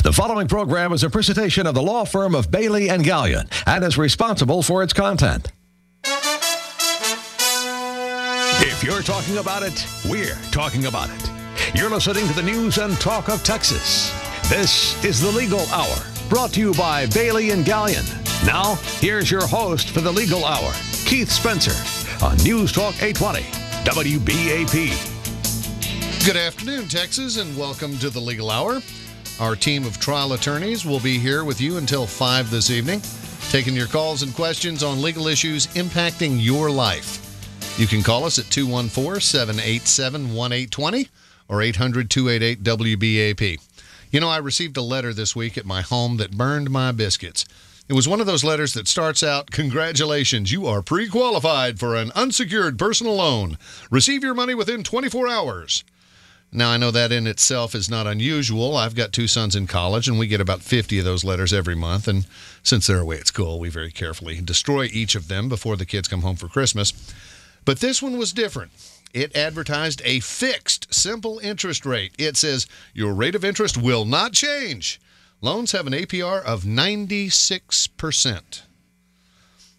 The following program is a presentation of the law firm of Bailey and Gallion and is responsible for its content. If you're talking about it, we're talking about it. You're listening to the news and talk of Texas. This is the Legal Hour, brought to you by Bailey and Gallion. Now, here's your host for the Legal Hour, Keith Spencer, on News Talk 820, WBAP. Good afternoon, Texas, and welcome to the Legal Hour. Our team of trial attorneys will be here with you until 5 this evening, taking your calls and questions on legal issues impacting your life. You can call us at 214-787-1820 or 800-288-WBAP. You know, I received a letter this week at my home that burned my biscuits. It was one of those letters that starts out, "Congratulations, you are pre-qualified for an unsecured personal loan. Receive your money within 24 hours. Now, I know that in itself is not unusual. I've got 2 sons in college, and we get about 50 of those letters every month. And since they're away at school, we very carefully destroy each of them before the kids come home for Christmas. But this one was different. It advertised a fixed, simple interest rate. It says, your rate of interest will not change. Loans have an APR of 96%.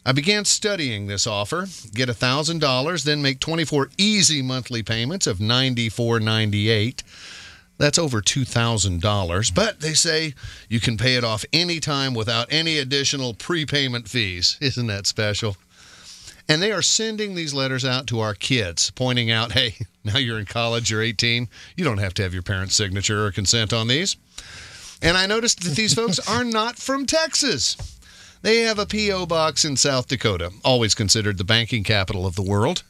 I began studying this offer, get $1,000, then make 24 easy monthly payments of $94.98. That's over $2,000. But they say you can pay it off anytime without any additional prepayment fees. Isn't that special? And they are sending these letters out to our kids, pointing out, hey, now you're in college, you're 18, you don't have to have your parents' signature or consent on these. And I noticed that these folks are not from Texas. They have a P.O. box in South Dakota, always considered the banking capital of the world.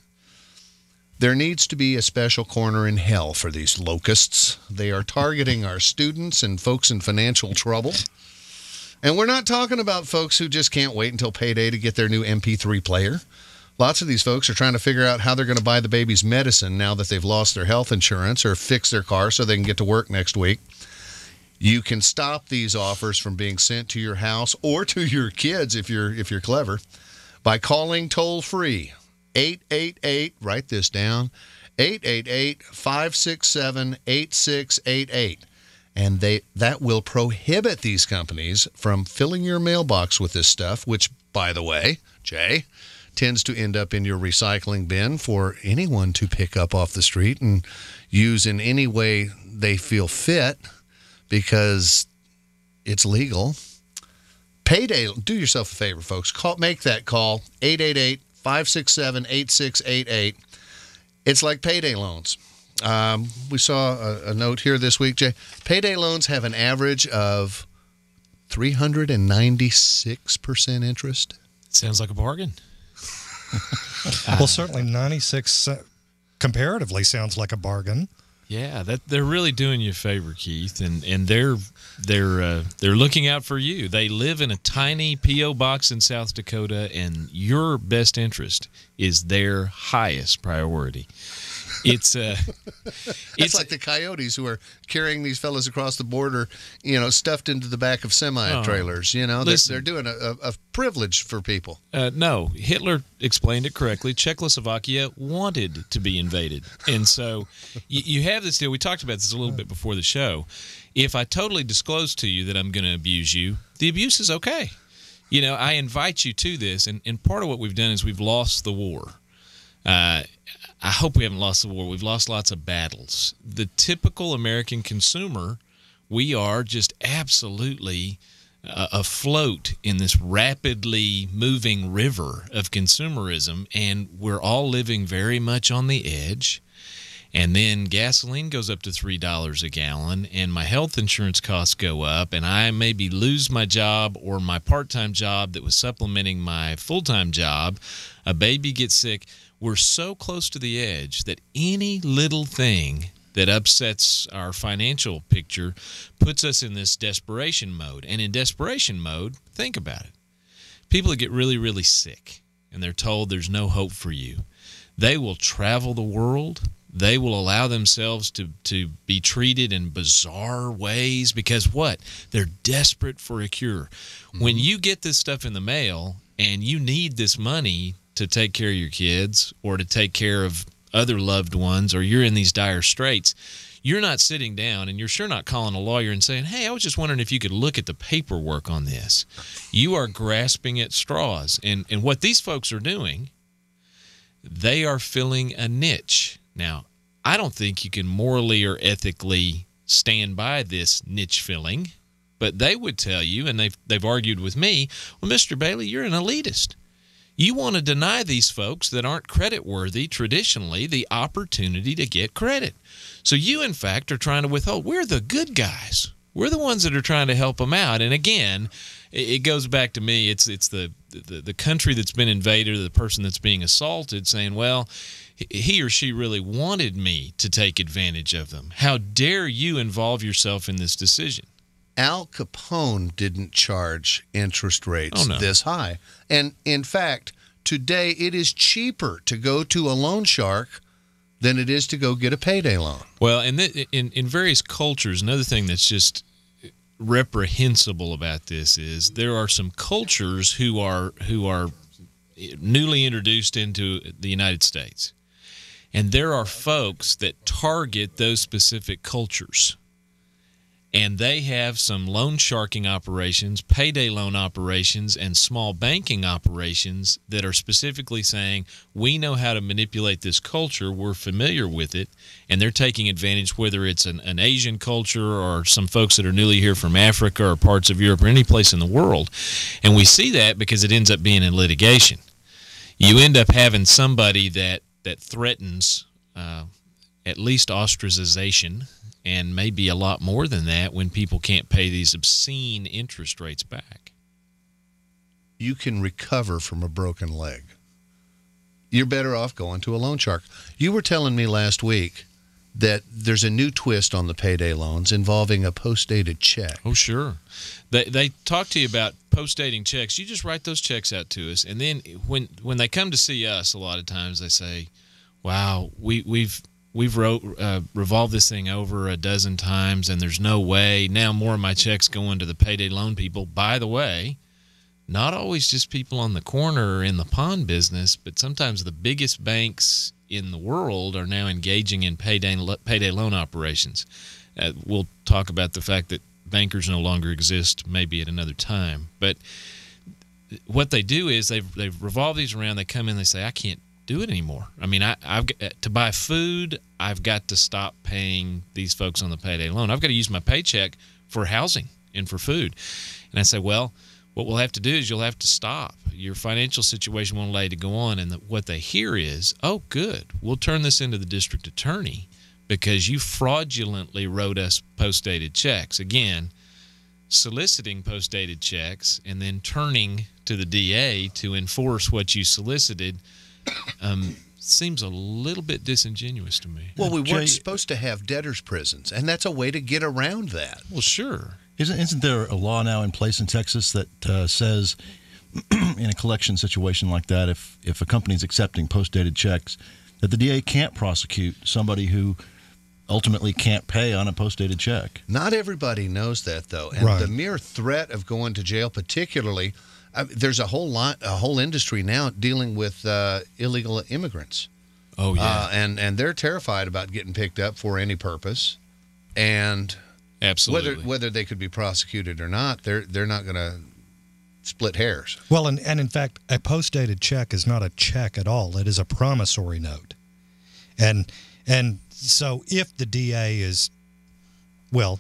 There needs to be a special corner in hell for these locusts. They are targeting our students and folks in financial trouble. And we're not talking about folks who just can't wait until payday to get their new MP3 player. Lots of these folks are trying to figure out how they're going to buy the baby's medicine now that they've lost their health insurance or fix their car so they can get to work next week. You can stop these offers from being sent to your house or to your kids if you're clever by calling toll-free 888, write this down, 888-567-8688. And that will prohibit these companies from filling your mailbox with this stuff, which, by the way, Jay, tends to end up in your recycling bin for anyone to pick up off the street and use in any way they feel fit because it's legal. Payday, do yourself a favor, folks. Make that call, 888-567-8688. It's like payday loans. We saw a note here this week, Jay. Payday loans have an average of 396% interest. Sounds like a bargain. Well, certainly 96 comparatively sounds like a bargain. Yeah, they're really doing you a favor, Keith, and they're looking out for you. They live in a tiny P.O. box in South Dakota, and your best interest is their highest priority. It's like the coyotes who are carrying these fellas across the border, stuffed into the back of semi-trailers. They're doing a privilege for people. No, Hitler explained it correctly. Czechoslovakia wanted to be invaded. And so you have this deal. We talked about this a little bit before the show. If I totally disclose to you that I'm going to abuse you, the abuse is okay. I invite you to this, and part of what we've done is we've lost the war. I hope we haven't lost the war. We've lost lots of battles. The typical American consumer, we are just absolutely afloat in this rapidly moving river of consumerism, and we're all living very much on the edge. And then gasoline goes up to $3 a gallon, and my health insurance costs go up, and I maybe lose my job or my part-time job that was supplementing my full-time job. A baby gets sick. We're so close to the edge that any little thing that upsets our financial picture puts us in this desperation mode. And in desperation mode, think about it. People that get really, really sick and they're told there's no hope for you, they will travel the world. They will allow themselves to be treated in bizarre ways because what? They're desperate for a cure. Mm-hmm. When you get this stuff in the mail and you need this money to take care of your kids or to take care of other loved ones, or you're in these dire straits, you're not sitting down and you're sure not calling a lawyer and saying, hey, I was just wondering if you could look at the paperwork on this. You are grasping at straws. And what these folks are doing, they are filling a niche. Now, I don't think you can morally or ethically stand by this niche filling, but they would tell you, and they've argued with me, well, Mr. Bailey, you're an elitist. You want to deny these folks that aren't credit worthy traditionally the opportunity to get credit. So you, in fact, are trying to withhold. We're the good guys. We're the ones that are trying to help them out. And again, it goes back to me. It's the country that's been invaded, or the person that's being assaulted, saying, well, he or she really wanted me to take advantage of them. How dare you involve yourself in this decision? Al Capone didn't charge interest rates this high. And in fact, today it is cheaper to go to a loan shark than it is to go get a payday loan. Well, and in various cultures, another thing that's just reprehensible about this is there are some cultures who are newly introduced into the United States. And there are folks that target those specific cultures. And they have some loan sharking operations, payday loan operations, and small banking operations that are specifically saying, we know how to manipulate this culture, we're familiar with it, and they're taking advantage, whether it's an Asian culture or some folks that are newly here from Africa or parts of Europe or any place in the world. And we see that because it ends up being in litigation. You end up having somebody that threatens at least ostracization, and maybe a lot more than that when people can't pay these obscene interest rates back. You can recover from a broken leg. You're better off going to a loan shark. You were telling me last week that there's a new twist on the payday loans involving a post-dated check. Oh, sure. They talk to you about post-dating checks. You just write those checks out to us, and then when they come to see us, a lot of times they say, wow, we've revolved this thing over a dozen times, and there's no way. Now more of my checks going to the payday loan people. By the way, not always just people on the corner or in the pawn business, but sometimes the biggest banks in the world are now engaging in payday loan operations. We'll talk about the fact that bankers no longer exist maybe at another time. But what they do is they've revolved these around. They come in, they say, I can't do it anymore. I mean, I've to buy food, I've got to stop paying these folks on the payday loan. I've got to use my paycheck for housing and for food. And I say, well, what we'll have to do is you'll have to stop. Your financial situation won't allow you to go on. And what they hear is, oh, good, we'll turn this into the district attorney because you fraudulently wrote us post-dated checks. Again, soliciting post-dated checks and then turning to the DA to enforce what you solicited seems a little bit disaingenuous to me. Well, we weren't supposed to have debtors' prisons, and that's a way to get around that. Well, sure. Isn't there a law now in place in Texas that says in a collection situation like that, if a company's accepting post-dated checks, that the DA can't prosecute somebody who ultimately can't pay on a post-dated check? Not everybody knows that, though. And the mere threat of going to jail, particularly, there's a whole industry now dealing with illegal immigrants. Oh, yeah. And they're terrified about getting picked up for any purpose. And absolutely, whether they could be prosecuted or not, they're not going to split hairs. Well, and in fact, a post-dated check is not a check at all. It is a promissory note. And so if the DA is, well,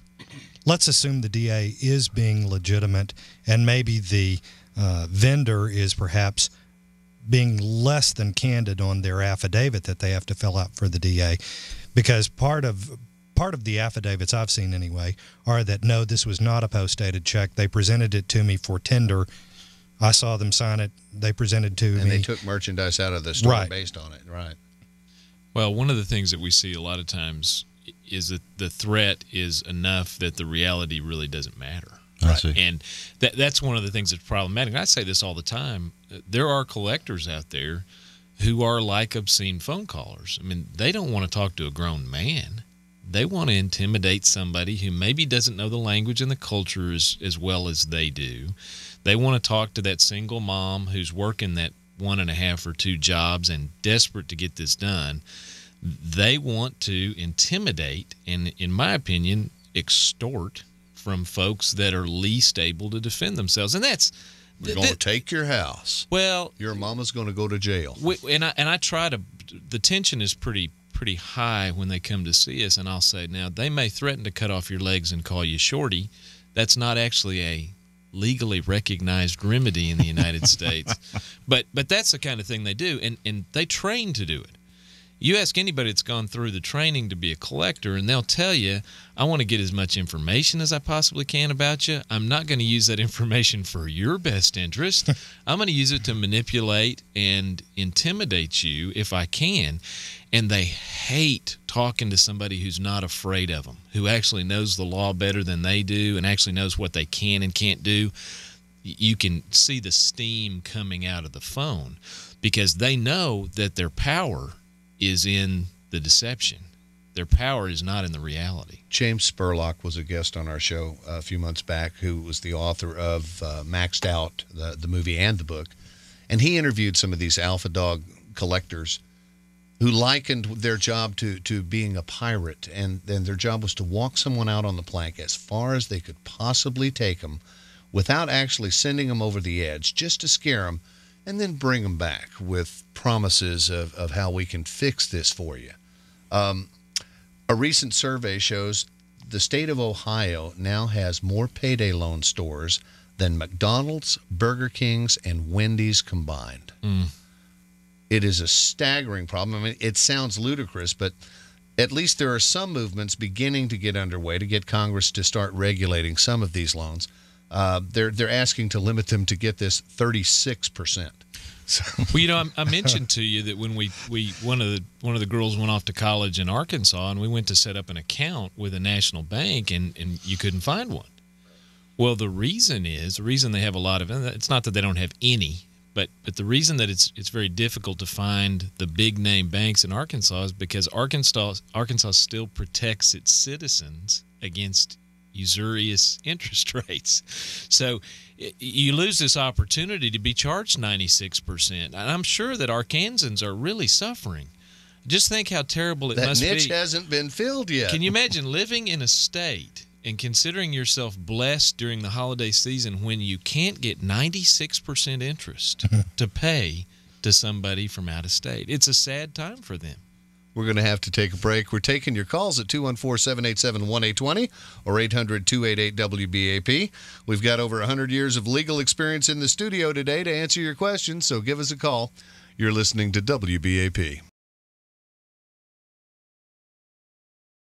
let's assume the DA is being legitimate and maybe the vendor is perhaps being less than candid on their affidavit that they have to fill out for the DA, because part of the affidavits I've seen anyway are that, no, this was not a post-dated check. They presented it to me for tender. I saw them sign it. They presented to me. And they took merchandise out of the store based on it, right? Well, one of the things that we see a lot of times is that the threat is enough that the reality really doesn't matter. I see. And that's one of the things that's problematic. And I say this all the time. There are collectors out there who are like obscene phone callers. I mean, they don't want to talk to a grown man. They want to intimidate somebody who maybe doesn't know the language and the culture as well as they do. They want to talk to that single mom who's working that 1.5 or 2 jobs and desperate to get this done. They want to intimidate and, in my opinion, extort from folks that are least able to defend themselves. And that's We're going to take your house. Well, your mama's going to go to jail. I try to. The tension is pretty high when they come to see us, and I'll say, now they may threaten to cut off your legs and call you shorty. That's not actually a legally recognized remedy in the United States, but that's the kind of thing they do, and they train to do it. You ask anybody that's gone through the training to be a collector, and they'll tell you, I want to get as much information as I possibly can about you. I'm not going to use that information for your best interest. I'm going to use it to manipulate and intimidate you if I can. And they hate talking to somebody who's not afraid of them, who actually knows the law better than they do and actually knows what they can and can't do. You can see the steam coming out of the phone because they know that their power is in the deception. Their power is not in the reality. James Spurlock was a guest on our show a few months back, who was the author of Maxed Out, the movie and the book. And he interviewed some of these alpha dog collectors who likened their job to being a pirate. And then their job was to walk someone out on the plank as far as they could possibly take them without actually sending them over the edge, just to scare them, and then bring them back with promises of how we can fix this for you. A recent survey shows the state of Ohio now has more payday loan stores than McDonald's, Burger King's, and Wendy's combined. It is a staggering problem. I mean, it sounds ludicrous, but at least there are some movements beginning to get underway to get Congress to start regulating some of these loans. They're asking to limit them to, get this, 36%. So. Well, you know, I mentioned to you that when we one of the girls went off to college in Arkansas, and we went to set up an account with a national bank, and you couldn't find one. Well, the reason they have a lot of, it's not that they don't have any, but the reason that it's very difficult to find the big name banks in Arkansas is because Arkansas still protects its citizens against usurious interest rates. So you lose this opportunity to be charged 96%. And I'm sure that Arkansans are really suffering. Just think how terrible it must be. That niche hasn't been filled yet. Can you imagine living in a state and considering yourself blessed during the holiday season when you can't get 96% interest to pay to somebody from out of state? It's a sad time for them. We're going to have to take a break. We're taking your calls at 214-787-1820 or 800-288-WBAP. We've got over 100 years of legal experience in the studio today to answer your questions, so give us a call. You're listening to WBAP.